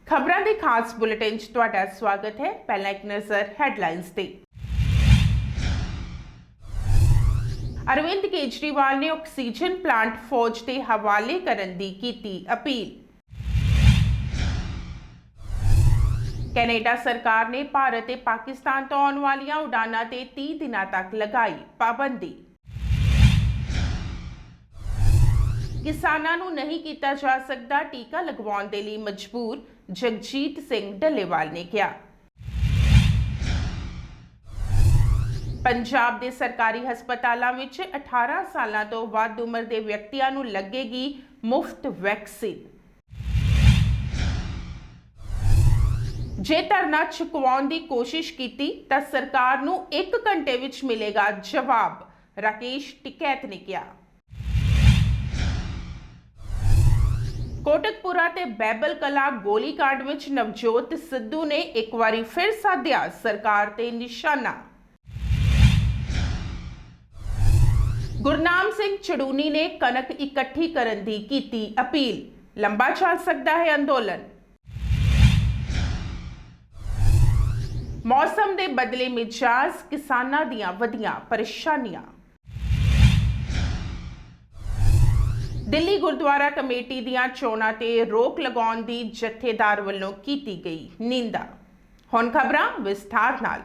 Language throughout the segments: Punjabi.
खबरां ਦੇ ਖਾਸ ਬੁਲੇਟਿਨ 'ਚ ਤੁਹਾਡਾ ਸਵਾਗਤ ਹੈ। ਪਹਿਲਾਂ ਇੱਕ ਨਜ਼ਰ ਹੈਡਲਾਈਨਸ ਤੇ। ਅਰਵਿੰਦ ਕੇਜਰੀਵਾਲ ਨੇ ਆਕਸੀਜਨ ਪਲਾਂਟ ਫੌਜ ਦੇ ਹਵਾਲੇ ਕਰਨ ਦੀ ਕੀਤੀ ਅਪੀਲ। ਕੈਨੇਡਾ ਸਰਕਾਰ ਨੇ ਭਾਰਤ ਤੇ ਪਾਕਿਸਤਾਨ ਤੋਂ ਆਉਣ ਵਾਲੀਆਂ ਉਡਾਨਾਂ ਤੇ 30 ਦਿਨਾਂ ਤੱਕ ਲਗਾਈ ਪਾਬੰਦੀ। ਕਿਸਾਨਾਂ ਨੂੰ ਨਹੀਂ ਕੀਤਾ ਜਾ ਸਕਦਾ ਟੀਕਾ ਲਗਵਾਉਣ ਦੇ ਲਈ ਮਜਬੂਰ, ਜਗਜੀਤ ਸਿੰਘ ਡੱਲੇਵਾਲ ਨੇ ਕਿਹਾ। ਪੰਜਾਬ ਦੇ ਸਰਕਾਰੀ ਹਸਪਤਾਲਾਂ ਵਿੱਚ 18 ਸਾਲਾਂ ਤੋਂ ਵੱਧ ਉਮਰ ਦੇ ਵਿਅਕਤੀਆਂ ਨੂੰ ਲੱਗੇਗੀ ਮੁਫਤ ਵੈਕਸੀਨ। ਜੇ ਧਰਨਾ ਚੁਕਵਾਉਣ ਦੀ ਕੋਸ਼ਿਸ਼ ਕੀਤੀ ਤਾਂ ਸਰਕਾਰ ਨੂੰ 1 ਘੰਟੇ ਵਿੱਚ ਮਿਲੇਗਾ ਜਵਾਬ, ਰਾਕੇਸ਼ ਟਿਕੈਤ ਨੇ ਕਿਹਾ। ਕੋਟਕਪੁਰਾ ਤੇ ਬੈਬਲ ਕਲਾ ਗੋਲੀकांड ਵਿੱਚ ਨਵਜੋਤ ਸਿੱਧੂ ਨੇ ਇੱਕ ਵਾਰੀ ਫਿਰ ਸਾਧਿਆ ਸਰਕਾਰ ਤੇ ਨਿਸ਼ਾਨਾ। ਗੁਰਨਾਮ ਸਿੰਘ ਚੜੂਨੀ ਨੇ ਕਣਕ ਇਕੱਠੀ ਕਰਨ ਦੀ ਕੀਤੀ ਅਪੀਲ, ਲੰਬਾ ਚੱਲ ਸਕਦਾ ਹੈ ਅੰਦੋਲਨ। ਮੌਸਮ ਦੇ ਬਦਲੇ ਮਿਜਾਜ਼, ਕਿਸਾਨਾਂ ਦੀਆਂ ਵਧੀਆਂ ਪਰੇਸ਼ਾਨੀਆਂ। ਦਿੱਲੀ ਗੁਰਦੁਆਰਾ ਕਮੇਟੀ ਦੀਆਂ ਚੋਣਾਂ ਤੇ ਰੋਕ ਲਗਾਉਣ ਦੀ ਜਥੇਦਾਰ ਵੱਲੋਂ ਕੀਤੀ ਗਈ ਨਿੰਦਾ। ਹੁਣ ਖਬਰਾਂ ਵਿਸਥਾਰ ਨਾਲ।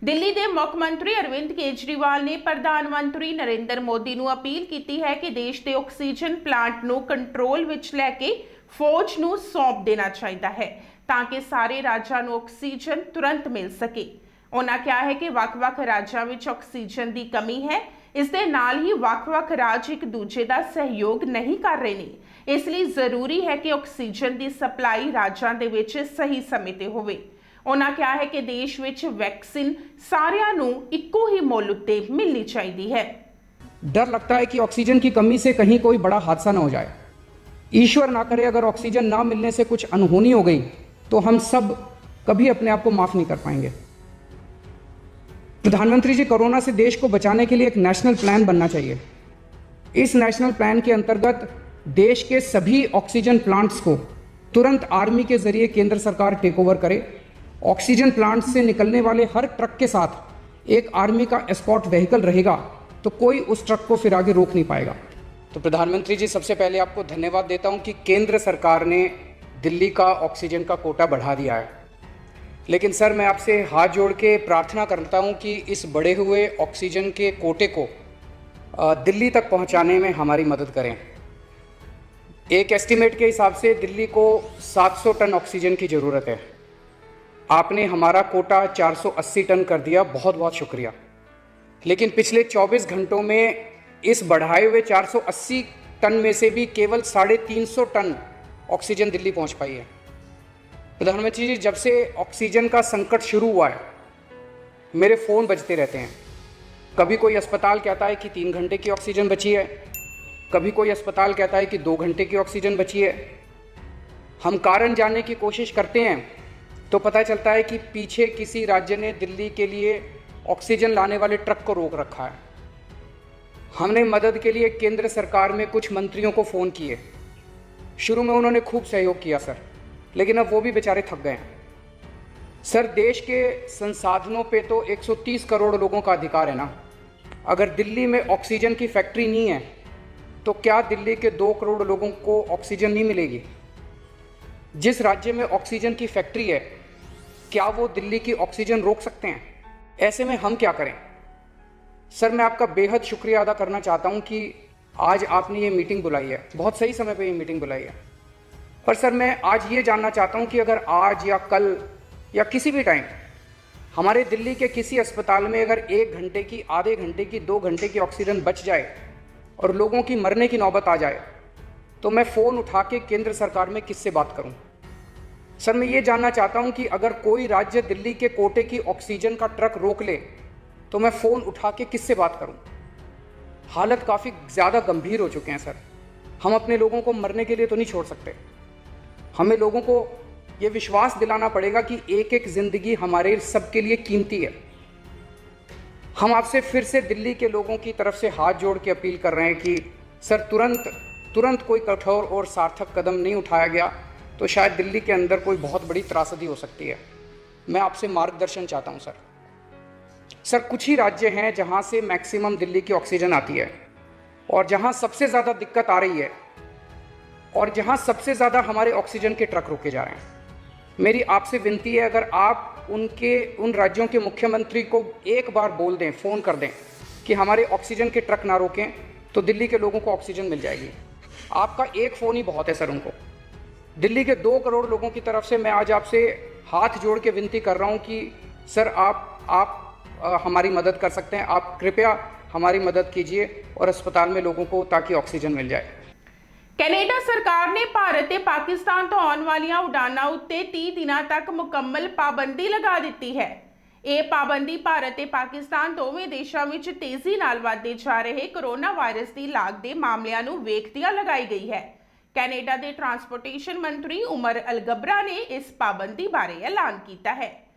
ਦਿੱਲੀ ਦੇ ਮੁੱਖ ਮੰਤਰੀ ਅਰਵਿੰਦ ਕੇਜਰੀਵਾਲ ਨੇ ਪ੍ਰਧਾਨ ਮੰਤਰੀ ਨਰਿੰਦਰ ਮੋਦੀ ਨੂੰ ਅਪੀਲ ਕੀਤੀ ਹੈ ਕਿ ਦੇਸ਼ ਦੇ ਆਕਸੀਜਨ ਪਲਾਂਟ ਨੂੰ ਕੰਟਰੋਲ ਵਿੱਚ ਲੈ ਕੇ ਫੌਜ ਨੂੰ ਸੌਂਪ ਦੇਣਾ ਚਾਹੀਦਾ ਹੈ ਤਾਂ ਕਿ ਸਾਰੇ ਰਾਜਾਂ ਨੂੰ ਆਕਸੀਜਨ ਤੁਰੰਤ ਮਿਲ ਸਕੇ। ਉਹਨਾਂ ਕਿਹਾ ਹੈ ਕਿ ਵੱਖ-ਵੱਖ ਰਾਜਾਂ ਵਿੱਚ ਆਕਸੀਜਨ ਦੀ ਕਮੀ ਹੈ, ਇਸ ਦੇ ਨਾਲ ਹੀ ਵੱਖ-ਵੱਖ ਰਾਜ ਇੱਕ ਦੂਜੇ ਦਾ ਸਹਿਯੋਗ ਨਹੀਂ ਕਰ ਰਹੇ ਨੇ। ਇਸ ਲਈ ਜ਼ਰੂਰੀ ਹੈ ਕਿ ਆਕਸੀਜਨ ਦੀ ਸਪਲਾਈ ਰਾਜਾਂ ਦੇ ਵਿੱਚ ਸਹੀ ਸਮੇਂ ਤੇ ਹੋਵੇ। ਉਹਨਾਂ ਕਿਹਾ ਹੈ ਕਿ ਦੇਸ਼ ਵਿੱਚ ਵੈਕਸੀਨ ਸਾਰਿਆਂ ਨੂੰ ਇੱਕੋ ਹੀ ਮੁੱਲ ਉੱਤੇ ਮਿਲਣੀ ਚਾਹੀਦੀ ਹੈ। डर लगता है कि ऑक्सीजन की कमी से कहीं कोई बड़ा हादसा न हो जाए। ईश्वर ना करे अगर ऑक्सीजन ना मिलने से कुछ अनहोनी हो गई तो हम सब कभी अपने आप को माफ नहीं कर पाएंगे। प्रधानमंत्री जी, कोरोना से देश को बचाने के लिए एक नेशनल प्लान बनना चाहिए। इस नेशनल प्लान के अंतर्गत देश के सभी ऑक्सीजन प्लांट्स को तुरंत आर्मी के जरिए केंद्र सरकार टेक ओवर करे। ऑक्सीजन प्लांट से निकलने वाले हर ट्रक के साथ एक आर्मी का एस्कॉर्ट व्हीकल रहेगा तो कोई उस ट्रक को फिर आगे रोक नहीं पाएगा। तो प्रधानमंत्री जी, सबसे पहले आपको धन्यवाद देता हूं कि केंद्र सरकार ने दिल्ली का ऑक्सीजन का कोटा बढ़ा दिया है। लेकिन सर, मैं आपसे हाथ जोड़ के प्रार्थना करता हूं कि इस बढ़े हुए ऑक्सीजन के कोटे को दिल्ली तक पहुंचाने में हमारी मदद करें। एक एस्टीमेट के हिसाब से दिल्ली को 700 टन ऑक्सीजन की ज़रूरत है। आपने हमारा कोटा 480 टन कर दिया, बहुत बहुत शुक्रिया। लेकिन पिछले 24 घंटों में इस बढ़ाए हुए 480 टन में से भी केवल 350 टन ऑक्सीजन दिल्ली पहुंच पाई है। प्रधानमंत्री जी, जब से ऑक्सीजन का संकट शुरू हुआ है मेरे फ़ोन बजते रहते हैं। कभी कोई अस्पताल कहता है कि 3 घंटे की ऑक्सीजन बची है, कभी कोई अस्पताल कहता है कि 2 घंटे की ऑक्सीजन बची है। हम कारण जानने की कोशिश करते हैं तो पता चलता है कि पीछे किसी राज्य ने दिल्ली के लिए ऑक्सीजन लाने वाले ट्रक को रोक रखा है। हमने मदद के लिए केंद्र सरकार में कुछ मंत्रियों को फ़ोन किए। शुरू में उन्होंने खूब सहयोग किया सर, लेकिन अब वो भी बेचारे थक गए हैं। सर, देश के संसाधनों पे तो 130 करोड़ लोगों का अधिकार है ना। अगर दिल्ली में ऑक्सीजन की फैक्ट्री नहीं है तो क्या दिल्ली के 2 करोड़ लोगों को ऑक्सीजन नहीं मिलेगी? जिस राज्य में ऑक्सीजन की फैक्ट्री है, क्या वो दिल्ली की ऑक्सीजन रोक सकते हैं? ऐसे में हम क्या करें? सर, मैं आपका बेहद शुक्रिया अदा करना चाहता हूँ कि आज आपने ये मीटिंग बुलाई है, बहुत सही समय पे ये मीटिंग बुलाई है। पर सर, मैं आज ये जानना चाहता हूँ कि अगर आज या कल या किसी भी टाइम हमारे दिल्ली के किसी अस्पताल में अगर 1 घंटे की, आधे घंटे की, 2 घंटे की ऑक्सीजन बच जाए और लोगों की मरने की नौबत आ जाए तो मैं फ़ोन उठा के केंद्र सरकार में किससे बात करूँ? सर, मैं ये जानना चाहता हूँ कि अगर कोई राज्य दिल्ली के कोटे की ऑक्सीजन का ट्रक रोक ले तो मैं फ़ोन उठा के किससे बात करूँ? हालत काफ़ी ज़्यादा गंभीर हो चुके हैं सर। हम अपने लोगों को मरने के लिए तो नहीं छोड़ सकते। हमें लोगों को ये विश्वास दिलाना पड़ेगा कि एक एक ज़िंदगी हमारे सबके लिए कीमती है। हम आपसे फिर से दिल्ली के लोगों की तरफ से हाथ जोड़ के अपील कर रहे हैं कि सर, तुरंत कोई कठोर और सार्थक कदम नहीं उठाया गया तो शायद दिल्ली के अंदर कोई बहुत बड़ी त्रासदी हो सकती है। मैं आपसे मार्गदर्शन चाहता हूं सर। कुछ ही राज्य हैं जहां से मैक्सिमम दिल्ली की ऑक्सीजन आती है और जहां सबसे ज़्यादा दिक्कत आ रही है और जहां सबसे ज़्यादा हमारे ऑक्सीजन के ट्रक रोके जा रहे हैं। मेरी आपसे विनती है, अगर आप उन राज्यों के मुख्यमंत्री को एक बार बोल दें, फ़ोन कर दें कि हमारे ऑक्सीजन के ट्रक ना रोकें, तो दिल्ली के लोगों को ऑक्सीजन मिल जाएगी। आपका एक फ़ोन ही बहुत है सर उनको। दिल्ली के 2 करोड़ लोगों की तरफ से मैं आज आपसे हाथ जोड़ के विनती कर रहा हूं कि सर आप हमारी मदद कर सकते हैं। आप कृपया हमारी मदद कीजिए और अस्पताल में लोगों को ताकि ऑक्सीजन मिल जाए। ਕੈਨੇਡਾ ਸਰਕਾਰ ਨੇ ਭਾਰਤ ਤੇ ਪਾਕਿਸਤਾਨ ਤੋਂ ਆਉਣ ਵਾਲੀਆਂ ਉਡਾਨਾਂ ਉੱਤੇ 30 ਦਿਨਾਂ ਤੱਕ ਮੁਕੰਮਲ ਪਾਬੰਦੀ ਲਗਾ ਦਿੱਤੀ ਹੈ। ਇਹ ਪਾਬੰਦੀ ਭਾਰਤ ਤੇ ਪਾਕਿਸਤਾਨ ਦੋਵੇਂ ਦੇਸ਼ਾਂ ਵਿੱਚ ਤੇਜ਼ੀ ਨਾਲ ਵਧਦੇ ਜਾ ਰਹੇ ਕੋਰੋਨਾ ਵਾਇਰਸ ਦੀ ਲਾਗ ਦੇ ਮਾਮਲਿਆਂ ਨੂੰ ਵੇਖਦਿਆਂ ਲਗਾਈ ਗਈ ਹੈ। ਕੈਨੇਡਾ ਦੇ ਟਰਾਂਸਪੋਰਟੇਸ਼ਨ ਮੰਤਰੀ ਉਮਰ ਅਲਗਬਰਾ ਨੇ ਇਸ ਪਾਬੰਦੀ ਬਾਰੇ ਐਲਾਨ ਕੀਤਾ ਹੈ।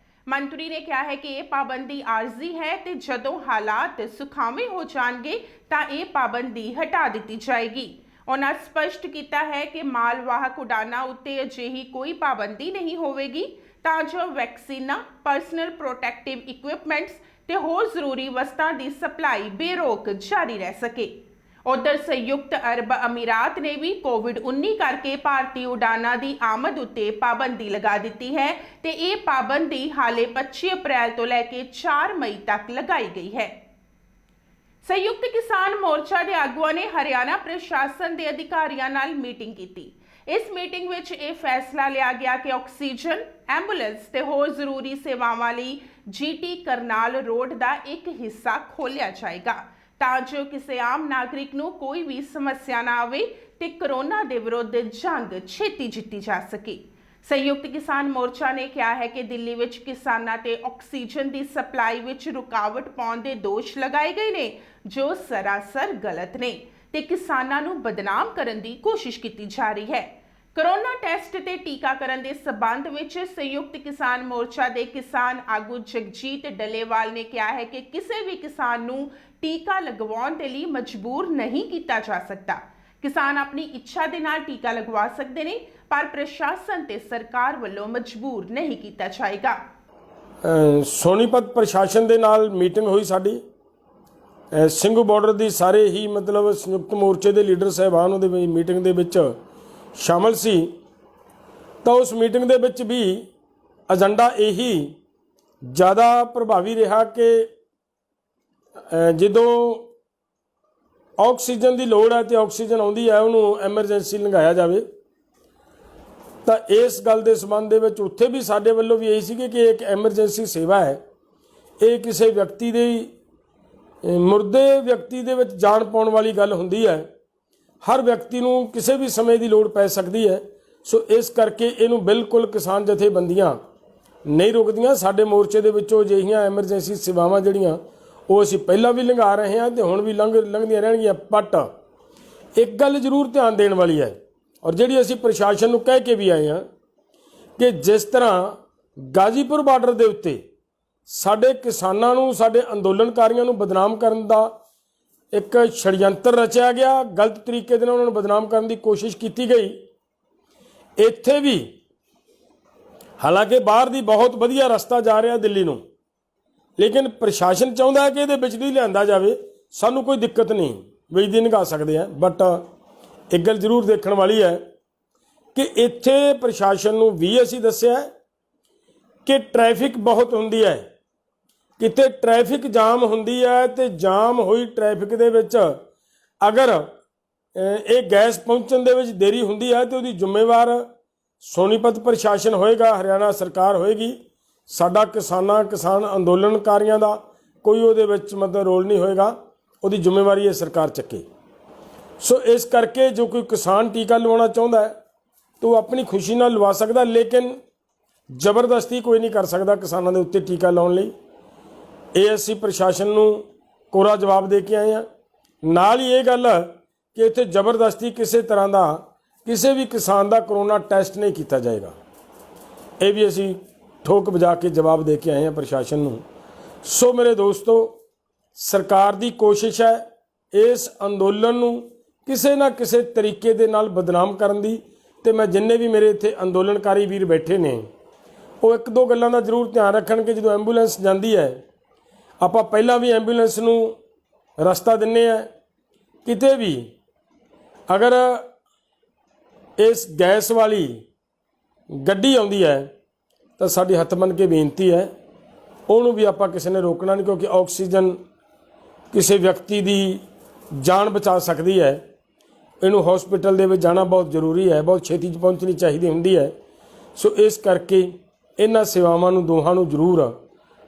ਮੰਤਰੀ ਨੇ ਕਿਹਾ ਹੈ ਕਿ ਇਹ ਪਾਬੰਦੀ ਆਰਜ਼ੀ ਹੈ ਤੇ ਜਦੋਂ ਹਾਲਾਤ ਸੁਖਾਵੇਂ ਹੋ ਜਾਣਗੇ ਤਾਂ ਇਹ ਪਾਬੰਦੀ ਹਟਾ ਦਿੱਤੀ ਜਾਏਗੀ। ਉਹਨਾਂ ਸਪਸ਼ਟ ਕੀਤਾ ਹੈ ਕਿ ਮਾਲਵਾਹਕ ਉਡਾਨਾਂ ਉੱਤੇ ਅਜਿਹੀ ਕੋਈ ਪਾਬੰਦੀ ਨਹੀਂ ਹੋਵੇਗੀ ਤਾਂ ਜੋ ਵੈਕਸੀਨਾਂ, ਪਰਸਨਲ ਪ੍ਰੋਟੈਕਟਿਵ ਇਕਵਿਪਮੈਂਟਸ ਤੇ ਹੋਰ ਜ਼ਰੂਰੀ ਵਸਤਾਂ ਦੀ ਸਪਲਾਈ ਬੇਰੋਕ ਜਾਰੀ ਰਹਿ ਸਕੇ। ਉਧਰ ਸੰਯੁਕਤ ਅਰਬ ਅਮੀਰਾਤ ਨੇ ਵੀ ਕੋਵਿਡ-19 ਕਰਕੇ ਭਾਰਤੀ ਉਡਾਨਾਂ ਦੀ ਆਮਦ ਉੱਤੇ ਪਾਬੰਦੀ ਲਗਾ ਦਿੱਤੀ ਹੈ ਤੇ ਇਹ ਪਾਬੰਦੀ ਹਾਲੇ 25 ਅਪ੍ਰੈਲ ਤੋਂ ਲੈ ਕੇ 4 ਮਈ ਤੱਕ ਲਗਾਈ ਗਈ ਹੈ। ਸੰਯੁਕਤ ਕਿਸਾਨ ਮੋਰਚਾ ਦੇ ਆਗੂਆਂ ਨੇ ਹਰਿਆਣਾ ਪ੍ਰਸ਼ਾਸਨ ਦੇ ਅਧਿਕਾਰੀਆਂ ਨਾਲ ਮੀਟਿੰਗ ਕੀਤੀ। ਇਸ ਮੀਟਿੰਗ ਵਿੱਚ ਇਹ ਫੈਸਲਾ ਲਿਆ ਗਿਆ ਕਿ ਆਕਸੀਜਨ, ਐਂਬੂਲੈਂਸ ਤੇ ਹੋਰ ਜ਼ਰੂਰੀ ਸੇਵਾਵਾਂ ਲਈ ਜੀਟੀ ਕਰਨਾਲ ਰੋਡ ਦਾ ਇੱਕ ਹਿੱਸਾ ਖੋਲ੍ਹਿਆ ਜਾਏਗਾ ਤਾਂ ਜੋ ਕਿਸੇ ਆਮ ਨਾਗਰਿਕ ਨੂੰ ਕੋਈ ਵੀ ਸਮੱਸਿਆ ਨਾ ਆਵੇ ਤੇ ਕੋਰੋਨਾ ਦੇ ਵਿਰੁੱਧ ਜੰਗ ਛੇਤੀ ਜਿੱਤੀ ਜਾ ਸਕੇ। ਸੰਯੁਕਤ ਕਿਸਾਨ ਮੋਰਚਾ ਨੇ ਕਿਹਾ ਹੈ ਕਿ ਦਿੱਲੀ ਵਿੱਚ ਕਿਸਾਨਾਂ ਤੇ ਆਕਸੀਜਨ ਦੀ ਸਪਲਾਈ ਵਿੱਚ ਰੁਕਾਵਟ ਪਾਉਣ ਦੇ ਦੋਸ਼ ਲਗਾਏ ਗਏ ਨੇ ਜੋ ਸਰਾਸਰ ਗਲਤ ਨੇ ਤੇ ਕਿਸਾਨਾਂ ਨੂੰ ਬਦਨਾਮ ਕਰਨ ਦੀ ਕੋਸ਼ਿਸ਼ ਕੀਤੀ ਜਾ ਰਹੀ ਹੈ। ਕੋਰੋਨਾ ਟੈਸਟ ਤੇ ਟੀਕਾਕਰਨ ਦੇ ਸਬੰਧ ਵਿੱਚ ਸੰਯੁਕਤ ਕਿਸਾਨ ਮੋਰਚਾ ਦੇ ਕਿਸਾਨ ਆਗੂ ਜਗਜੀਤ ਡੱਲੇਵਾਲ ਨੇ ਕਿਹਾ ਹੈ ਕਿ ਕਿਸੇ ਵੀ ਕਿਸਾਨ ਨੂੰ ਟੀਕਾ ਲਗਵਾਉਣ ਦੇ ਲਈ ਮਜਬੂਰ ਨਹੀਂ ਕੀਤਾ ਜਾ ਸਕਦਾ। ਕਿਸਾਨ ਆਪਣੀ ਇੱਛਾ ਦੇ ਨਾਲ ਟੀਕਾ ਲਗਵਾ ਸਕਦੇ ਨੇ ਪਰ ਪ੍ਰਸ਼ਾਸਨ ਤੇ ਸਰਕਾਰ ਵੱਲੋਂ ਮਜਬੂਰ ਨਹੀਂ ਕੀਤਾ ਜਾਏਗਾ। ਸੋਨੀਪਤ ਪ੍ਰਸ਼ਾਸਨ ਦੇ ਨਾਲ ਮੀਟਿੰਗ ਹੋਈ ਸਾਡੀ। ਸਿੰਘੂ ਬਾਰਡਰ ਦੀ ਸਾਰੇ ਹੀ ਮਤਲਬ ਸੰਯੁਕਤ ਮੋਰਚੇ ਦੇ ਲੀਡਰ ਸਾਹਿਬਾਨ ਉਹਦੇ ਮੀਟਿੰਗ ਦੇ ਵਿੱਚ ਸ਼ਾਮਲ ਸੀ। ਤਾਂ ਉਸ ਮੀਟਿੰਗ ਦੇ ਵਿੱਚ ਵੀ ਏਜੰਡਾ ਇਹੀ ਜ਼ਿਆਦਾ ਪ੍ਰਭਾਵੀ ਰਿਹਾ ਕਿ ਜਦੋਂ ਆਕਸੀਜਨ ਦੀ ਲੋੜ ਹੈ ਤੇ ਆਕਸੀਜਨ ਆਉਂਦੀ ਹੈ ਉਹਨੂੰ ਐਮਰਜੈਂਸੀ ਲੰਘਾਇਆ ਜਾਵੇ। ਤਾਂ ਇਸ ਗੱਲ ਦੇ ਸੰਬੰਧ ਦੇ ਵਿੱਚ ਉੱਥੇ ਵੀ ਸਾਡੇ ਵੱਲੋਂ ਵੀ ਇਹੀ ਸੀਗੇ ਕਿ ਇੱਕ ਐਮਰਜੈਂਸੀ ਸੇਵਾ ਹੈ। ਇਹ ਕਿਸੇ ਵਿਅਕਤੀ ਦੇ ਮੁਰਦੇ ਵਿਅਕਤੀ ਦੇ ਵਿੱਚ ਜਾਨ ਪਾਉਣ ਵਾਲੀ ਗੱਲ ਹੁੰਦੀ ਹੈ। ਹਰ ਵਿਅਕਤੀ ਨੂੰ ਕਿਸੇ ਵੀ ਸਮੇਂ ਦੀ ਲੋੜ ਪੈ ਸਕਦੀ ਹੈ। ਸੋ ਇਸ ਕਰਕੇ ਇਹਨੂੰ ਬਿਲਕੁਲ ਕਿਸਾਨ ਜਥੇਬੰਦੀਆਂ ਨਹੀਂ ਰੁਕਦੀਆਂ। ਸਾਡੇ ਮੋਰਚੇ ਦੇ ਵਿੱਚੋਂ ਅਜਿਹੀਆਂ ਐਮਰਜੈਂਸੀ ਸੇਵਾਵਾਂ ਜਿਹੜੀਆਂ ਉਹ ਅਸੀਂ ਪਹਿਲਾਂ ਵੀ ਲੰਘਾ ਰਹੇ ਹਾਂ ਤੇ ਹੁਣ ਵੀ ਲੰਘਦੀਆਂ ਰਹਿਣਗੀਆਂ। ਬਟ ਇੱਕ ਗੱਲ ਜ਼ਰੂਰ ਧਿਆਨ ਦੇਣ ਵਾਲੀ ਹੈ ਔਰ ਜਿਹੜੀ ਅਸੀਂ ਪ੍ਰਸ਼ਾਸਨ ਨੂੰ ਕਹਿ ਕੇ ਵੀ ਆਏ ਹਾਂ ਕਿ ਜਿਸ ਤਰ੍ਹਾਂ ਗਾਜ਼ੀਪੁਰ ਬਾਰਡਰ ਦੇ ਉੱਤੇ ਸਾਡੇ ਕਿਸਾਨਾਂ ਨੂੰ, ਸਾਡੇ ਅੰਦੋਲਨਕਾਰੀਆਂ ਨੂੰ ਬਦਨਾਮ ਕਰਨ ਦਾ ਇੱਕ ਛੜਯੰਤਰ ਰਚਿਆ ਗਿਆ, ਗਲਤ ਤਰੀਕੇ ਦੇ ਨਾਲ ਉਹਨਾਂ ਨੂੰ ਬਦਨਾਮ ਕਰਨ ਦੀ ਕੋਸ਼ਿਸ਼ ਕੀਤੀ ਗਈ, ਇੱਥੇ ਵੀ ਹਾਲਾਂਕਿ ਬਾਹਰ ਦੀ ਬਹੁਤ ਵਧੀਆ ਰਸਤਾ ਜਾ ਰਿਹਾ ਦਿੱਲੀ ਨੂੰ, ਲੇਕਿਨ ਪ੍ਰਸ਼ਾਸਨ ਚਾਹੁੰਦਾ ਹੈ ਕਿ ਇਹਦੇ ਵਿੱਚ ਦੀ ਲਿਆਂਦਾ ਜਾਵੇ। ਸਾਨੂੰ ਕੋਈ ਦਿੱਕਤ ਨਹੀਂ, ਵਿੱਚ ਦੀ ਨਿਭਾ ਸਕਦੇ ਹਾਂ। ਬਟ ਇੱਕ ਗੱਲ ਜ਼ਰੂਰ ਦੇਖਣ ਵਾਲੀ ਹੈ ਕਿ ਇੱਥੇ ਪ੍ਰਸ਼ਾਸਨ ਨੂੰ ਵੀ ਅਸੀਂ ਦੱਸਿਆ ਕਿ ਟ੍ਰੈਫਿਕ ਬਹੁਤ ਹੁੰਦੀ ਹੈ। ਕਿਤੇ ਟ੍ਰੈਫਿਕ ਜਾਮ ਹੁੰਦੀ ਹੈ ਤੇ ਜਾਮ ਹੋਈ ਟ੍ਰੈਫਿਕ ਦੇ ਵਿੱਚ ਅਗਰ ਇਹ ਗੈਸ ਪਹੁੰਚਣ ਦੇ ਵਿੱਚ ਦੇਰੀ ਹੁੰਦੀ ਹੈ ਤੇ ਉਹਦੀ ਜ਼ਿੰਮੇਵਾਰ ਸੋਨੀਪਤ ਪ੍ਰਸ਼ਾਸਨ ਹੋਏਗਾ, ਹਰਿਆਣਾ ਸਰਕਾਰ ਹੋਏਗੀ। ਸਾਡਾ ਕਿਸਾਨ ਅੰਦੋਲਨਕਾਰੀਆਂ ਦਾ ਕੋਈ ਉਹਦੇ ਵਿੱਚ ਮਤਲਬ ਰੋਲ ਨਹੀਂ ਹੋਏਗਾ, ਉਹਦੀ ਜ਼ਿੰਮੇਵਾਰੀ ਇਹ ਸਰਕਾਰ ਚੱਕੇ। ਸੋ ਇਸ ਕਰਕੇ ਜੋ ਕੋਈ ਕਿਸਾਨ ਟੀਕਾ ਲਵਾਉਣਾ ਚਾਹੁੰਦਾ ਹੈ ਤਾਂ ਉਹ ਆਪਣੀ ਖੁਸ਼ੀ ਨਾਲ ਲਵਾ ਸਕਦਾ, ਲੇਕਿਨ ਜ਼ਬਰਦਸਤੀ ਕੋਈ ਨਹੀਂ ਕਰ ਸਕਦਾ ਕਿਸਾਨਾਂ ਦੇ ਉੱਤੇ ਟੀਕਾ ਲਾਉਣ ਲਈ। ਇਹ ਅਸੀਂ ਪ੍ਰਸ਼ਾਸਨ ਨੂੰ ਕੋਰਾ ਜਵਾਬ ਦੇ ਕੇ ਆਏ ਹਾਂ। ਨਾਲ ਹੀ ਇਹ ਗੱਲ ਕਿ ਇੱਥੇ ਜ਼ਬਰਦਸਤੀ ਕਿਸੇ ਤਰ੍ਹਾਂ ਦਾ ਕਿਸੇ ਵੀ ਕਿਸਾਨ ਦਾ ਕਰੋਨਾ ਟੈਸਟ ਨਹੀਂ ਕੀਤਾ ਜਾਏਗਾ। ਇਹ ਵੀ ਅਸੀਂ ਠੋਕ ਵਜਾ ਕੇ ਜਵਾਬ ਦੇ ਕੇ ਆਏ ਹਾਂ ਪ੍ਰਸ਼ਾਸਨ ਨੂੰ। ਸੋ ਮੇਰੇ ਦੋਸਤੋ, ਸਰਕਾਰ ਦੀ ਕੋਸ਼ਿਸ਼ ਹੈ ਇਸ ਅੰਦੋਲਨ ਨੂੰ ਕਿਸੇ ਨਾ ਕਿਸੇ ਤਰੀਕੇ ਦੇ ਨਾਲ ਬਦਨਾਮ ਕਰਨ ਦੀ, ਤੇ ਮੈਂ ਜਿੰਨੇ ਵੀ ਮੇਰੇ ਇੱਥੇ ਅੰਦੋਲਨਕਾਰੀ ਵੀਰ ਬੈਠੇ ਨੇ ਉਹ ਇੱਕ ਦੋ ਗੱਲਾਂ ਦਾ ਜ਼ਰੂਰ ਧਿਆਨ ਰੱਖਣ ਕਿ ਜਦੋਂ ਐਂਬੂਲੈਂਸ ਜਾਂਦੀ ਹੈ ਆਪਾਂ ਪਹਿਲਾਂ ਵੀ ਐਂਬੂਲੈਂਸ ਨੂੰ ਰਸਤਾ ਦਿੰਦੇ ਆ, ਕਿਤੇ ਵੀ ਅਗਰ ਇਸ ਗੈਸ ਵਾਲੀ ਗੱਡੀ ਆਉਂਦੀ ਹੈ ਤਾਂ ਸਾਡੀ ਹੱਥ ਬੰਨ੍ਹ ਕੇ ਬੇਨਤੀ ਹੈ ਉਹਨੂੰ ਵੀ ਆਪਾਂ ਕਿਸੇ ਨੇ ਰੋਕਣਾ ਨਹੀਂ, ਕਿਉਂਕਿ ਆਕਸੀਜਨ ਕਿਸੇ ਵਿਅਕਤੀ ਦੀ ਜਾਨ ਬਚਾ ਸਕਦੀ ਹੈ। ਇਹਨੂੰ ਹਸਪੀਟਲ ਦੇ ਵਿੱਚ ਜਾਣਾ ਬਹੁਤ ਜ਼ਰੂਰੀ ਹੈ, ਬਹੁਤ ਛੇਤੀ ਪਹੁੰਚਣੀ ਚਾਹੀਦੀ ਹੁੰਦੀ ਹੈ। ਸੋ ਇਸ ਕਰਕੇ ਇਹਨਾਂ ਸੇਵਾਵਾਂ ਨੂੰ ਦੋਹਾਂ ਨੂੰ ਜ਼ਰੂਰ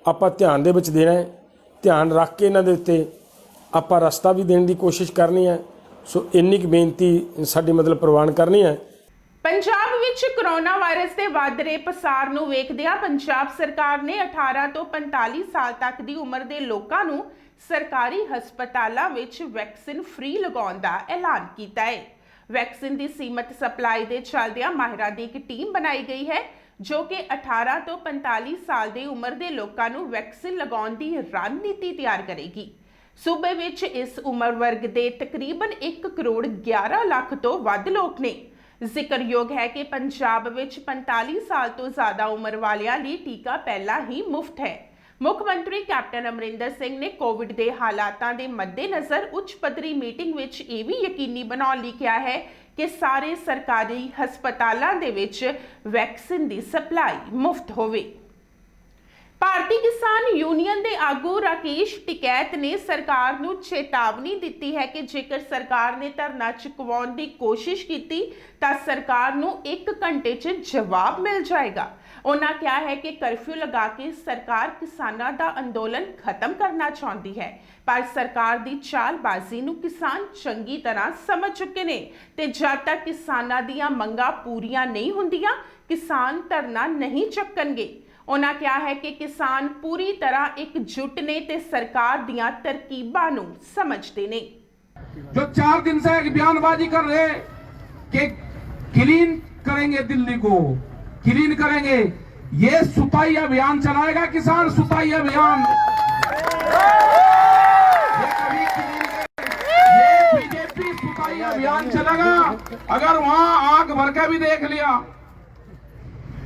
ਆਪਾਂ ਧਿਆਨ ਦੇ ਵਿੱਚ ਦੇਣਾ ਹੈ, ਧਿਆਨ ਰੱਖ ਕੇ ਇਹਨਾਂ ਦੇ ਉੱਤੇ ਆਪਾਂ ਰਸਤਾ ਵੀ ਦੇਣ ਦੀ ਕੋਸ਼ਿਸ਼ ਕਰਨੀ ਹੈ। ਸੋ ਇੰਨੀ ਕੁ ਬੇਨਤੀ ਸਾਡੀ ਮਤਲਬ ਪ੍ਰਵਾਨ ਕਰਨੀ ਹੈ। ਪੰਜਾਬ ਵਿੱਚ ਕਰੋਨਾ ਵਾਇਰਸ ਦੇ ਵੱਧ ਰਹੇ ਪਸਾਰ ਨੂੰ ਵੇਖਦਿਆਂ ਪੰਜਾਬ ਸਰਕਾਰ ਨੇ 18 ਤੋਂ 45 ਸਾਲ ਤੱਕ ਦੀ ਉਮਰ ਦੇ ਲੋਕਾਂ ਨੂੰ ਸਰਕਾਰੀ ਹਸਪਤਾਲਾਂ ਵਿੱਚ ਵੈਕਸੀਨ ਫ੍ਰੀ ਲਗਾਉਣ ਦਾ ਐਲਾਨ ਕੀਤਾ ਹੈ। ਵੈਕਸੀਨ ਦੀ ਸੀਮਤ ਸਪਲਾਈ ਦੇ ਚੱਲਦਿਆਂ ਮਾਹਿਰਾਂ ਦੀ ਇੱਕ ਟੀਮ ਬਣਾਈ ਗਈ ਹੈ ਜੋ ਕਿ 18 ਤੋਂ 45 ਸਾਲ ਦੀ ਉਮਰ ਦੇ ਲੋਕਾਂ ਨੂੰ ਵੈਕਸੀਨ ਲਗਾਉਣ ਦੀ ਰਣਨੀਤੀ ਤਿਆਰ ਕਰੇਗੀ। ਸੂਬੇ ਵਿੱਚ ਇਸ ਉਮਰ ਵਰਗ ਦੇ ਤਕਰੀਬਨ 1 ਕਰੋੜ 11 ਲੱਖ ਤੋਂ ਵੱਧ ਲੋਕ ਨੇ। ਜ਼ਿਕਰਯੋਗ ਹੈ ਕਿ ਪੰਜਾਬ ਵਿੱਚ 45 ਸਾਲ ਤੋਂ ਜ਼ਿਆਦਾ ਉਮਰ ਵਾਲਿਆਂ ਲਈ ਟੀਕਾ ਪਹਿਲਾਂ ਹੀ ਮੁਫਤ ਹੈ। ਮੁੱਖ ਮੰਤਰੀ ਕੈਪਟਨ ਅਮਰਿੰਦਰ ਸਿੰਘ ਨੇ ਕੋਵਿਡ ਦੇ ਹਾਲਾਤਾਂ ਦੇ ਮੱਦੇਨਜ਼ਰ ਉੱਚ ਪੱਧਰੀ ਮੀਟਿੰਗ ਵਿੱਚ ਇਹ ਵੀ ਯਕੀਨੀ ਬਣਾਉਣ ਲਈ ਕਿਹਾ ਹੈ ਕਿ ਸਾਰੇ ਸਰਕਾਰੀ ਹਸਪਤਾਲਾਂ ਦੇ ਵਿੱਚ ਵੈਕਸੀਨ ਦੀ ਸਪਲਾਈ ਮੁਫਤ ਹੋਵੇ। ਭਾਰਤੀ ਕਿਸਾਨ ਯੂਨੀਅਨ ਦੇ ਆਗੂ ਰਾਕੇਸ਼ ਟਿਕੈਤ ਨੇ ਸਰਕਾਰ ਨੂੰ ਚੇਤਾਵਨੀ ਦਿੱਤੀ ਹੈ ਕਿ ਜੇਕਰ ਸਰਕਾਰ ਨੇ ਧਰਨਾ ਚੁਕਵਾਉਣ ਦੀ ਕੋਸ਼ਿਸ਼ ਕੀਤੀ ਤਾਂ ਸਰਕਾਰ ਨੂੰ 1 ਘੰਟੇ 'ਚ ਜਵਾਬ ਮਿਲ ਜਾਏਗਾ। ਉਹਨਾਂ ਕਿਹਾ ਹੈ ਕਿ ਕਰਫਿਊ ਲਗਾ ਕੇ ਸਰਕਾਰ ਕਿਸਾਨਾਂ ਦਾ ਅੰਦੋਲਨ ਖਤਮ ਕਰਨਾ ਚਾਹੁੰਦੀ ਹੈ, ਪਰ ਸਰਕਾਰ ਦੀ ਚਾਲਬਾਜ਼ੀ ਨੂੰ ਕਿਸਾਨ ਚੰਗੀ ਤਰ੍ਹਾਂ ਸਮਝ ਚੁੱਕੇ ਨੇ ਤੇ ਜਦ ਤੱਕ ਕਿਸਾਨਾਂ ਦੀਆਂ ਮੰਗਾਂ ਪੂਰੀਆਂ ਨਹੀਂ ਹੁੰਦੀਆਂ ਕਿਸਾਨ ਧਰਨਾ ਨਹੀਂ ਚੱਕਣਗੇ। ਉਹਨਾਂ ਕਿਹਾ ਹੈ ਕਿ ਕਿਸਾਨ ਪੂਰੀ ਤਰ੍ਹਾਂ ਇਕਜੁੱਟ ਨੇ ਤੇ ਸਰਕਾਰ ਦੀਆਂ ਤਰਕੀਬਾਂ ਨੂੰ ਸਮਝਦੇ ਨੇ। जो 4 दिन से एक बयानबाजी कर रहे कि क्लीन करेंगे, दिल्ली को क्लीन करेंगे, ये सुताई अभियान चलाएगा किसान, सुताई अभियान। ये कभी ये बीजेपी सुताई अभियान चलेगा। अगर वहां आंख भर के भी देख लिया,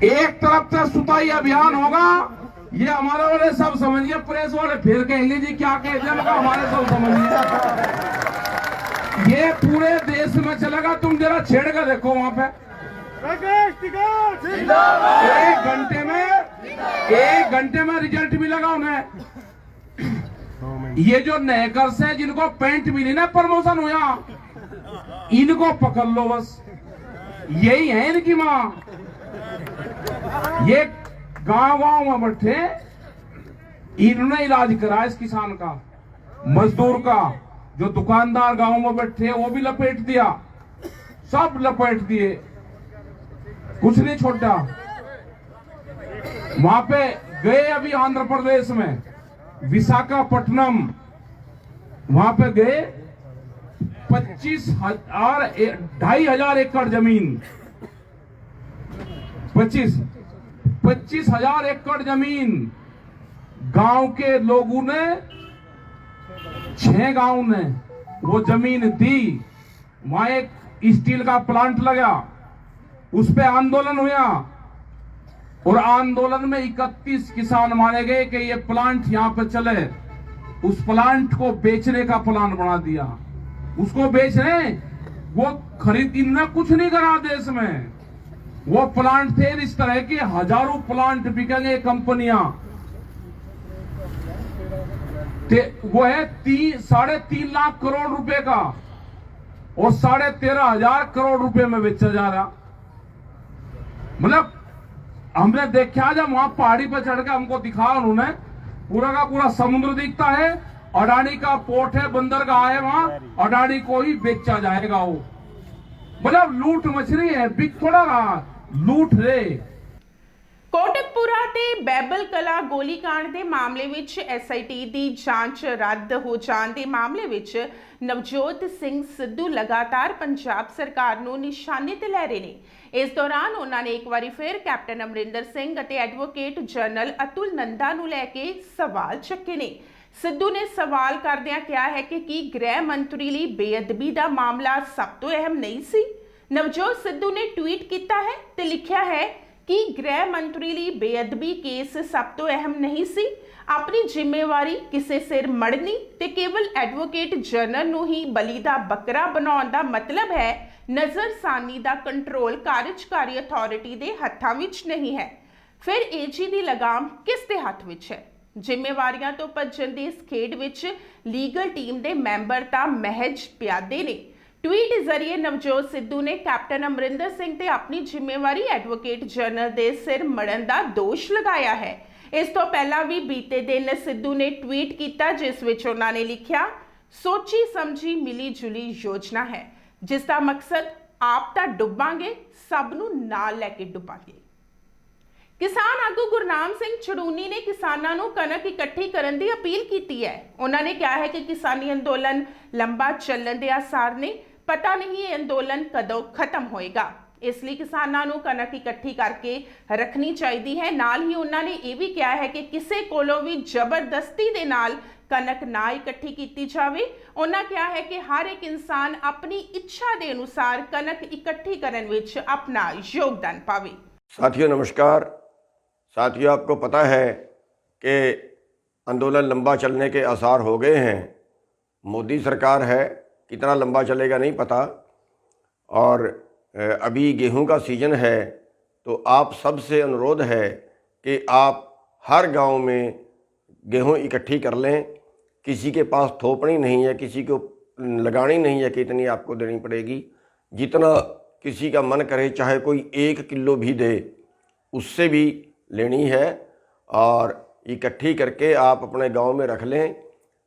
एक तरफ से सुताई अभियान होगा, ये हमारे वाले सब समझिए, प्रेस वाले फिर कहेंगे जी क्या कहते हैं, हमारे सब समझिए ये पूरे देश में चलेगा। तुम जरा छेड़ कर देखो वहां पे, एक घंटे में रिजल्ट मिलेगा उन्हें। ये जो नेकर्स है जिनको पेंट मिली ना प्रमोशन हुआ, इनको पकड़ लो बस, यही है इनकी माँ। ये गांव में बैठे इन्होंने इलाज करा इस किसान का, मजदूर का। जो दुकानदार गांव में बैठे वो भी लपेट दिया, सब लपेट दिए, कुछ नहीं छोड़ा। वहां पे गए अभी आंध्र प्रदेश में विशाखापट्टनम, वहां पे गए 25,000 एकड़ जमीन, 25,000 एकड़ जमीन गांव के लोगों ने, 6 गांव ने वो जमीन दी। वहां एक स्टील का प्लांट लगा, उस पे आंदोलन हुआ और आंदोलन में 31 किसान मारे गए कि ये प्लांट यहां पे चले। उस प्लांट को बेचने का प्लान बना दिया, उसको बेच रहे, वो खरीद इनने कुछ नहीं करा देश में। वो प्लांट थे इस तरह के, हजारों प्लांट बिकेंगे कंपनियां। वो है 3.5 लाख करोड़ रुपए का और 13,500 करोड़ रुपए में बेचा जा रहा। मतलब हमने देखा जब वहां पहाड़ी पर चढ़ के हमको दिखा उन्होंने, पूरा का पूरा समुद्र दिखता है, अडानी का पोर्ट है, बंदरगाह है, वहां अडानी को ही बेचा जाएगा। वो मतलब लूट मछली है, बिक थोड़ा रहा, लूट रे। ਕੋਟਕਪੂਰਾ ਤੇ ਬੈਬਲ ਕਲਾ ਗੋਲੀकांड ਦੇ ਮਾਮਲੇ ਵਿੱਚ SIT ਦੀ ਜਾਂਚ ਰੱਦ ਹੋ ਜਾਣ ਦੇ ਮਾਮਲੇ ਵਿੱਚ ਨਵਜੋਤ ਸਿੰਘ ਸਿੱਧੂ ਲਗਾਤਾਰ ਪੰਜਾਬ ਸਰਕਾਰ ਨੂੰ ਨਿਸ਼ਾਨੇ ਤੇ ਲੈ ਰਹੇ ਨੇ। ਇਸ ਦੌਰਾਨ ਉਹਨਾਂ ਨੇ ਇੱਕ ਵਾਰੀ ਫਿਰ ਕੈਪਟਨ ਅਮਰਿੰਦਰ ਸਿੰਘ ਅਤੇ ਐਡਵੋਕੇਟ ਜਨਰਲ ਅਤੁਲ ਨੰਦਾ ਨੂੰ ਲੈ ਕੇ ਸਵਾਲ ਚੱਕੇ ਨੇ। ਸਿੱਧੂ ਨੇ ਸਵਾਲ ਕਰਦਿਆਂ ਕਿਹਾ ਹੈ ਕਿ ਕੀ ਗ੍ਰਹਿ ਮੰਤਰੀ ਲਈ ਬੇਅਦਬੀ ਦਾ ਮਾਮਲਾ ਸਭ ਤੋਂ ਅਹਿਮ ਨਹੀਂ ਸੀ? ਨਵਜੋਤ ਸਿੱਧੂ ਨੇ ਟਵੀਟ ਕੀਤਾ ਹੈ ਤੇ ਲਿਖਿਆ ਹੈ ਕਿ ਗ੍ਰਹਿ ਮੰਤਰੀ ਲਈ ਬੇਅਦਬੀ ਕੇਸ ਸਭ ਤੋਂ ਅਹਿਮ ਨਹੀਂ ਸੀ। ਆਪਣੀ ਜ਼ਿੰਮੇਵਾਰੀ ਕਿਸੇ ਸਿਰ ਮੜਨੀ ਤੇ ਕੇਵਲ ਐਡਵੋਕੇਟ ਜਨਰਲ ਨੂੰ ਹੀ ਬਲੀ ਦਾ ਬੱਕਰਾ ਬਣਾਉਣ ਦਾ ਮਤਲਬ ਹੈ ਨਜ਼ਰਸਾਨੀ ਦਾ ਕੰਟਰੋਲ ਕਾਰਜਕਾਰੀ ਅਥਾਰਟੀ ਦੇ ਹੱਥਾਂ ਵਿੱਚ ਨਹੀਂ ਹੈ। ਫਿਰ ਏਜੀ ਦੀ ਲਗਾਮ ਕਿਸ ਦੇ ਹੱਥ ਵਿੱਚ ਹੈ? ਜ਼ਿੰਮੇਵਾਰੀਆਂ ਤੋਂ ਭੱਜਣ ਦੀ ਇਸ ਖੇਡ ਵਿੱਚ ਲੀਗਲ ਟੀਮ ਦੇ ਮੈਂਬਰ ਤਾਂ ਮਹਿਜ ਪਿਆਦੇ ਨੇ। ਟਵੀਟ ਜ਼ਰੀਏ ਨਵਜੋਤ ਸਿੱਧੂ ਨੇ ਕੈਪਟਨ ਅਮਰਿੰਦਰ ਸਿੰਘ ਤੇ ਆਪਣੀ ਜ਼ਿੰਮੇਵਾਰੀ ਐਡਵੋਕੇਟ ਜਨਰਲ ਦੇ ਸਿਰ ਮੜਨ ਦਾ ਦੋਸ਼ ਲਗਾਇਆ ਹੈ। ਇਸ ਤੋਂ ਪਹਿਲਾਂ ਵੀ ਬੀਤੇ ਦਿਨ ਸਿੱਧੂ ਨੇ ਟਵੀਟ ਕੀਤਾ ਜਿਸ ਵਿੱਚ ਉਹਨਾਂ ਨੇ ਲਿਖਿਆ, ਸੋਚੀ ਸਮਝੀ ਮਿਲੀ ਜੁਲੀ ਯੋਜਨਾ ਹੈ ਜਿਸ ਦਾ ਮਕਸਦ ਆਪ ਤਾਂ ਡੁੱਬਾਂਗੇ, ਸਭ ਨੂੰ ਨਾਲ ਲੈ ਕੇ ਡੁੱਬਾਂਗੇ। ਕਿਸਾਨ ਆਗੂ ਗੁਰਨਾਮ ਸਿੰਘ ਚੜੂਨੀ ਨੇ ਕਿਸਾਨਾਂ ਨੂੰ ਕਣਕ ਇਕੱਠੀ ਕਰਨ ਦੀ ਅਪੀਲ ਕੀਤੀ ਹੈ। ਉਹਨਾਂ ਨੇ ਕਿਹਾ ਹੈ ਕਿ ਕਿਸਾਨੀ ਅੰਦੋਲਨ ਲੰਬਾ ਚੱਲਣ ਦੇ ਆਸਾਰ ਨੇ, ਪਤਾ ਨਹੀਂ ਇਹ ਅੰਦੋਲਨ ਕਦੋਂ ਖਤਮ ਹੋਏਗਾ। ਇਸ ਲਈ ਕਿਸਾਨਾਂ ਨੂੰ ਕਣਕ ਇਕੱਠੀ ਕਰਕੇ ਰੱਖਣੀ ਚਾਹੀਦੀ ਹੈ। ਨਾਲ ਹੀ ਉਹਨਾਂ ਨੇ ਇਹ ਵੀ ਕਿਹਾ ਹੈ ਕਿ ਕਿਸੇ ਕੋਲੋਂ ਵੀ ਜ਼ਬਰਦਸਤੀ ਦੇ ਨਾਲ ਕਣਕ ਨਾ ਇਕੱਠੀ ਕੀਤੀ ਜਾਵੇ। ਉਹਨਾਂ ਕਿਹਾ ਹੈ ਕਿ ਹਰ ਇੱਕ ਇਨਸਾਨ ਆਪਣੀ ਇੱਛਾ ਦੇ ਅਨੁਸਾਰ ਕਣਕ ਇਕੱਠੀ ਕਰਨ ਵਿੱਚ ਆਪਣਾ ਯੋਗਦਾਨ ਪਾਵੇ। साथियों नमस्कार। साथियों, आपको पता है कि आंदोलन लंबा चलने के आसार हो गए हैं। मोदी सरकार है, कितना लंबा चलेगा नहीं पता। और अभी गेहूं का सीज़न है तो आप सबसे अनुरोध है कि आप हर गांव में गेहूं इकट्ठी कर लें। किसी के पास थोपनी नहीं है, किसी को लगानी नहीं है कि इतनी आपको देनी पड़ेगी। जितना किसी का मन करे, चाहे कोई 1 किलो भी दे, उससे भी लेनी है और इकट्ठी करके आप अपने गांव में रख लें।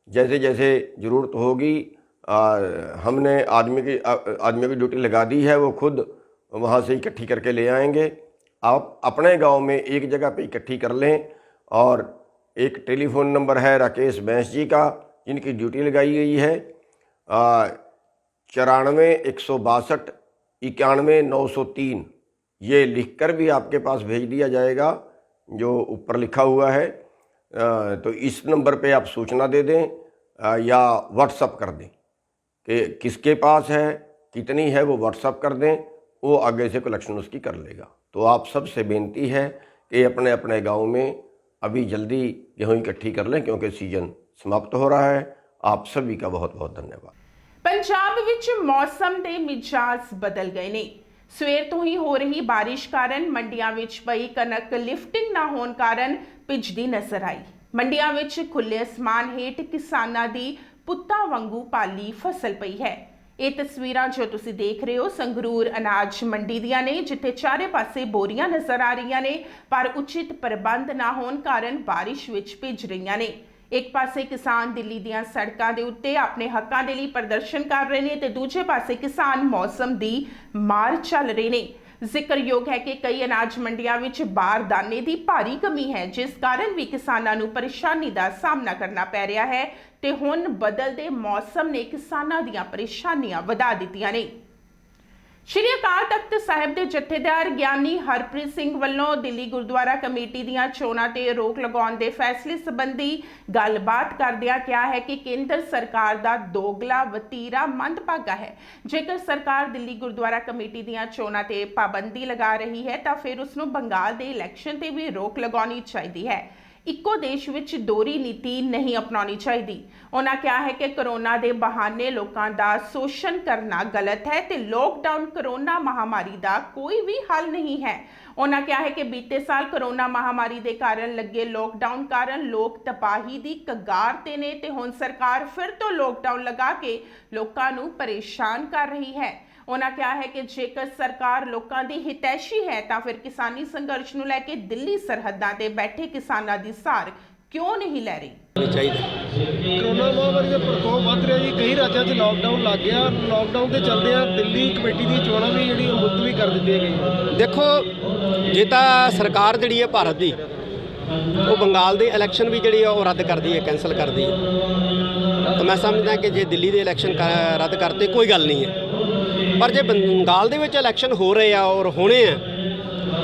जैसे जैसे ज़रूरत होगी हमने आदमी की ड्यूटी लगा दी है, वो खुद वहाँ से इकट्ठी करके ले आएंगे। आप अपने गांव में एक जगह पे इकट्ठी कर लें। और एक टेलीफोन नंबर है राकेश बैंस जी का, जिनकी ड्यूटी लगाई गई है 94 162 91 903। ये लिखकर भी आपके पास भेज दिया जाएगा जो ऊपर लिखा हुआ है। तो इस नंबर पे आप सूचना दे दें या व्हाट्सअप कर दें कि किसके पास है, कितनी है, वो व्हाट्सअप कर दें, वो आगे से कलेक्शन उसकी कर लेगा। तो आप सबसे बेनती है कि अपने अपने गांव में अभी जल्दी गेहूँ इकट्ठी कर लें क्योंकि सीजन समाप्त हो रहा है। आप सभी का बहुत बहुत धन्यवाद। ਪੰਜਾਬ ਵਿੱਚ ਮੌਸਮ ਦੇ ਮਿਜਾਜ਼ ਬਦਲ ਗਏ ਨੇ। ਸਵੇਰ ਤੋਂ ਹੀ ਹੋ ਰਹੀ ਬਾਰਿਸ਼ ਕਾਰਨ ਮੰਡੀਆਂ ਵਿੱਚ ਪਈ ਕਣਕ ਲਿਫਟਿੰਗ ਨਾ ਹੋਣ ਕਾਰਨ ਭਿੱਜਦੀ ਨਜ਼ਰ ਆਈ। ਮੰਡੀਆਂ ਵਿੱਚ ਖੁੱਲੇ ਅਸਮਾਨ ਹੇਠ ਕਿਸਾਨਾਂ ਦੀ ਪੁੱਤਾਂ ਵਾਂਗੂ ਪਾਲੀ ਫਸਲ ਪਈ ਹੈ। ਇਹ ਤਸਵੀਰਾਂ ਜੋ ਤੁਸੀਂ ਦੇਖ ਰਹੇ ਹੋ ਸੰਗਰੂਰ ਅਨਾਜ ਮੰਡੀ ਦੀਆਂ ਨੇ, ਜਿੱਥੇ ਚਾਰੇ ਪਾਸੇ ਬੋਰੀਆਂ ਨਜ਼ਰ ਆ ਰਹੀਆਂ ਨੇ ਪਰ ਉਚਿਤ ਪ੍ਰਬੰਧ ਨਾ ਹੋਣ ਕਾਰਨ ਬਾਰਿਸ਼ ਵਿੱਚ ਭਿੱਜ ਰਹੀਆਂ ਨੇ। ਇੱਕ ਪਾਸੇ ਕਿਸਾਨ ਦਿੱਲੀ ਦੀਆਂ ਸੜਕਾਂ ਦੇ ਉੱਤੇ ਆਪਣੇ ਹੱਕਾਂ ਦੇ ਲਈ ਪ੍ਰਦਰਸ਼ਨ ਕਰ ਰਹੇ ਨੇ ਤੇ ਦੂਜੇ ਪਾਸੇ ਕਿਸਾਨ ਮੌਸਮ ਦੀ ਮਾਰ ਚੱਲ ਰਹੇ ਨੇ। ਜ਼ਿਕਰਯੋਗ ਹੈ ਕਿ ਕਈ ਅਨਾਜ ਮੰਡੀਆਂ ਵਿੱਚ ਬਾਰਦਾਨੇ ਦੀ ਭਾਰੀ ਕਮੀ ਹੈ, ਜਿਸ ਕਾਰਨ ਵੀ ਕਿਸਾਨਾਂ ਨੂੰ ਪਰੇਸ਼ਾਨੀ ਦਾ ਸਾਹਮਣਾ ਕਰਨਾ ਪੈ ਰਿਹਾ ਹੈ ਤੇ ਹੁਣ ਬਦਲਦੇ ਮੌਸਮ ਨੇ ਕਿਸਾਨਾਂ ਦੀਆਂ ਪਰੇਸ਼ਾਨੀਆਂ ਵਧਾ ਦਿੱਤੀਆਂ ਨੇ। ਸ਼੍ਰੀ ਅਕਾਲ ਤਖਤ ਸਾਹਿਬ ਦੇ ਜਥੇਦਾਰ ਗਿਆਨੀ ਹਰਪ੍ਰੀਤ ਸਿੰਘ ਵੱਲੋਂ ਦਿੱਲੀ ਗੁਰਦੁਆਰਾ ਕਮੇਟੀ ਦੀਆਂ ਚੋਣਾਂ ਤੇ ਰੋਕ ਲਗਾਉਣ ਦੇ ਫੈਸਲੇ ਸੰਬੰਧੀ ਗੱਲਬਾਤ ਕਰਦਿਆਂ ਕਿਹਾ ਹੈ ਕਿ ਕੇਂਦਰ ਸਰਕਾਰ ਦਾ ਦੋਗਲਾ ਵਤੀਰਾ ਮੰਦਭਾਗਾ ਹੈ। ਜੇਕਰ ਸਰਕਾਰ ਦਿੱਲੀ ਗੁਰਦੁਆਰਾ ਕਮੇਟੀ ਦੀਆਂ ਚੋਣਾਂ ਤੇ ਪਾਬੰਦੀ ਲਗਾ ਰਹੀ ਹੈ ਤਾਂ ਫਿਰ ਉਸ ਨੂੰ ਬੰਗਾਲ ਦੇ ਇਲੈਕਸ਼ਨ ਤੇ ਵੀ ਰੋਕ ਲਗਾਉਣੀ ਚਾਹੀਦੀ ਹੈ। ਇੱਕੋ ਦੇਸ਼ ਵਿੱਚ ਦੋਹਰੀ ਨੀਤੀ ਨਹੀਂ ਅਪਣਾਉਣੀ ਚਾਹੀਦੀ। ਉਹਨਾਂ ਕਿਹਾ ਹੈ ਕਿ ਕਰੋਨਾ ਦੇ ਬਹਾਨੇ ਲੋਕਾਂ ਦਾ ਸ਼ੋਸ਼ਣ ਕਰਨਾ ਗਲਤ ਹੈ ਤੇ ਲੋਕਡਾਊਨ ਕਰੋਨਾ ਮਹਾਮਾਰੀ ਦਾ ਕੋਈ ਵੀ ਹੱਲ ਨਹੀਂ ਹੈ। ਉਹਨਾਂ ਕਿਹਾ ਹੈ ਕਿ ਬੀਤੇ ਸਾਲ ਕਰੋਨਾ ਮਹਾਮਾਰੀ ਦੇ ਕਾਰਨ ਲੱਗੇ ਲੋਕਡਾਊਨ ਕਾਰਨ ਲੋਕ ਤਬਾਹੀ ਦੀ ਕਗਾਰ ਤੇ ਨੇ ਤੇ ਹੁਣ ਸਰਕਾਰ ਫਿਰ ਤੋਂ ਲੋਕਡਾਊਨ ਲਗਾ ਕੇ ਲੋਕਾਂ ਨੂੰ ਪਰੇਸ਼ਾਨ ਕਰ ਰਹੀ ਹੈ। ਉਹਨਾਂ ਕਿਹਾ ਹੈ ਕਿ ਜੇਕਰ ਸਰਕਾਰ ਲੋਕਾਂ ਦੀ ਹਿਤੈਸ਼ੀ ਹੈ ਤਾਂ ਫਿਰ ਕਿਸਾਨੀ ਸੰਘਰਸ਼ ਨੂੰ ਲੈ ਕੇ ਦਿੱਲੀ ਸਰਹੱਦਾਂ ਤੇ ਬੈਠੇ ਕਿਸਾਨਾਂ ਦੀ ਸਾਰ ਕਿਉਂ ਨਹੀਂ ਲੈ ਰਹੀ। ਕਰੋਨਾ ਮਹਾਮਾਰੀ ਦਾ ਪ੍ਰਕੋਪ ਵੱਧ ਰਿਹਾ ਜੀ। ਕਈ ਰਾਜਾਂ 'ਚ ਲਾਕਡਾਊਨ ਲੱਗ ਗਿਆ। ਲਾਕਡਾਊਨ ਦੇ ਚੱਲਦਿਆਂ ਦਿੱਲੀ ਕਮੇਟੀ ਦੀਆਂ ਚੋਣਾਂ ਵੀ ਜਿਹੜੀਆਂ ਮੁਲਤਵੀ ਕਰ ਦਿੱਤੀਆਂ ਗਈਆਂ। ਦੇਖੋ, ਜੇ ਤਾਂ ਸਰਕਾਰ ਜਿਹੜੀ ਹੈ ਭਾਰਤ ਦੀ, ਉਹ ਬੰਗਾਲ ਦੇ ਇਲੈਕਸ਼ਨ ਵੀ ਜਿਹੜੀ ਆ ਉਹ ਰੱਦ ਕਰਦੀ ਹੈ, ਕੈਂਸਲ ਕਰਦੀ ਹੈ, ਤਾਂ ਮੈਂ ਸਮਝਦਾ ਕਿ ਜੇ ਦਿੱਲੀ ਦੇ ਇਲੈਕਸ਼ਨ ਰੱਦ ਕਰਤੇ ਕੋਈ ਗੱਲ ਨਹੀਂ ਹੈ। ਪਰ ਜੇ ਬੰਗਾਲ ਦੇ ਵਿੱਚ ਇਲੈਕਸ਼ਨ ਹੋ ਰਹੇ ਆ ਔਰ ਹੋਣੇ ਆ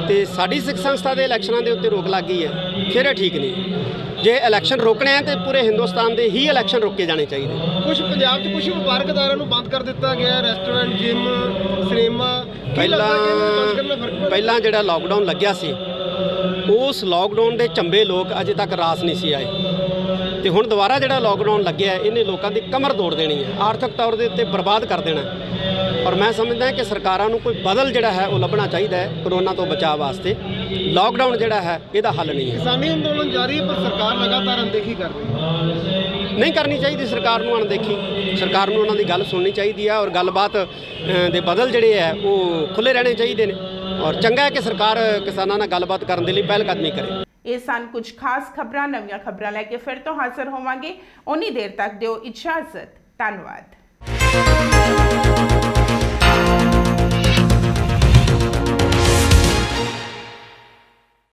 ਤੇ ਸਾਡੀ ਸਿੱਖ ਸੰਸਥਾ ਦੇ ਇਲੈਕਸ਼ਨਾਂ ਦੇ ਉੱਤੇ ਰੋਕ ਲੱਗ ਗਈ ਹੈ, ਫਿਰ ਇਹ ਠੀਕ ਨਹੀਂ। ਜੇ ਇਲੈਕਸ਼ਨ ਰੋਕਣੇ ਆ ਤੇ ਪੂਰੇ ਹਿੰਦੁਸਤਾਨ ਦੇ ਹੀ ਇਲੈਕਸ਼ਨ ਰੋਕੇ ਜਾਣੇ ਚਾਹੀਦੇ। ਕੁਝ ਪੰਜਾਬ 'ਚ ਕੁਝ ਵਪਾਰਕ ਅਦਾਰਿਆਂ ਨੂੰ ਬੰਦ ਕਰ ਦਿੱਤਾ ਗਿਆ, ਰੈਸਟੋਰੈਂਟ, ਜਿਮ, ਸਿਨੇਮਾ ਪਹਿਲਾਂ ਜਿਹੜਾ ਲਾਕਡਾਊਨ ਲੱਗਿਆ ਸੀ ਉਸ ਲਾਕਡਾਊਨ ਦੇ ਝੰਬੇ ਲੋਕ ਅਜੇ ਤੱਕ ਰਾਸ ਨਹੀਂ ਸੀ ਆਏ ਤੇ ਹੁਣ ਦੁਬਾਰਾ ਜਿਹੜਾ ਲਾਕਡਾਊਨ ਲੱਗਿਆ ਇਹਨੇ ਲੋਕਾਂ ਦੀ ਕਮਰ ਤੋੜ ਦੇਣੀ ਹੈ, ਆਰਥਿਕ ਤੌਰ ਦੇ ਉੱਤੇ ਬਰਬਾਦ ਕਰ ਦੇਣਾ। ਔਰ ਮੈਂ ਸਮਝਦਾ ਕਿ ਸਰਕਾਰਾਂ ਨੂੰ ਕੋਈ ਬਦਲ ਜਿਹੜਾ ਹੈ ਉਹ ਲੱਭਣਾ ਚਾਹੀਦਾ ਹੈ ਕਰੋਨਾ ਤੋਂ ਬਚਾਅ ਵਾਸਤੇ। ਲਾਕਡਾਊਨ ਜਿਹੜਾ ਹੈ ਇਹਦਾ ਹੱਲ ਨਹੀਂ ਹੈ। ਕਿਸਾਨੀ ਅੰਦੋਲਨ ਜਾਰੀ ਹੈ ਪਰ ਸਰਕਾਰ ਲਗਾਤਾਰ ਅਣਦੇਖੀ ਕਰ ਰਹੀ ਹੈ। ਨਹੀਂ ਕਰਨੀ ਚਾਹੀਦੀ ਸਰਕਾਰ ਨੂੰ ਅਣਦੇਖੀ, ਸਰਕਾਰ ਨੂੰ ਉਹਨਾਂ ਦੀ ਗੱਲ ਸੁਣਨੀ ਚਾਹੀਦੀ ਹੈ ਔਰ ਗੱਲਬਾਤ ਦੇ ਬਦਲ ਜਿਹੜੇ ਹੈ ਉਹ ਖੁੱਲ੍ਹੇ ਰਹਿਣੇ ਚਾਹੀਦੇ ਨੇ। ਔਰ ਚੰਗਾ ਹੈ ਕਿ ਸਰਕਾਰ ਕਿਸਾਨਾਂ ਨਾਲ ਗੱਲਬਾਤ ਕਰਨ ਦੇ ਲਈ ਪਹਿਲ ਕਦਮੀ ਕਰੇ। ਇਹ ਸਨ ਕੁਝ ਖਾਸ ਖਬਰਾਂ। ਨਵੀਆਂ ਖਬਰਾਂ ਲੈ ਕੇ ਫਿਰ ਤੋਂ ਹਾਜ਼ਰ ਹੋਵਾਂਗੇ। ਉਨੀ ਦੇਰ ਤੱਕ ਦਿਓ ਇਜਾਜ਼ਤ। ਧੰਨਵਾਦ।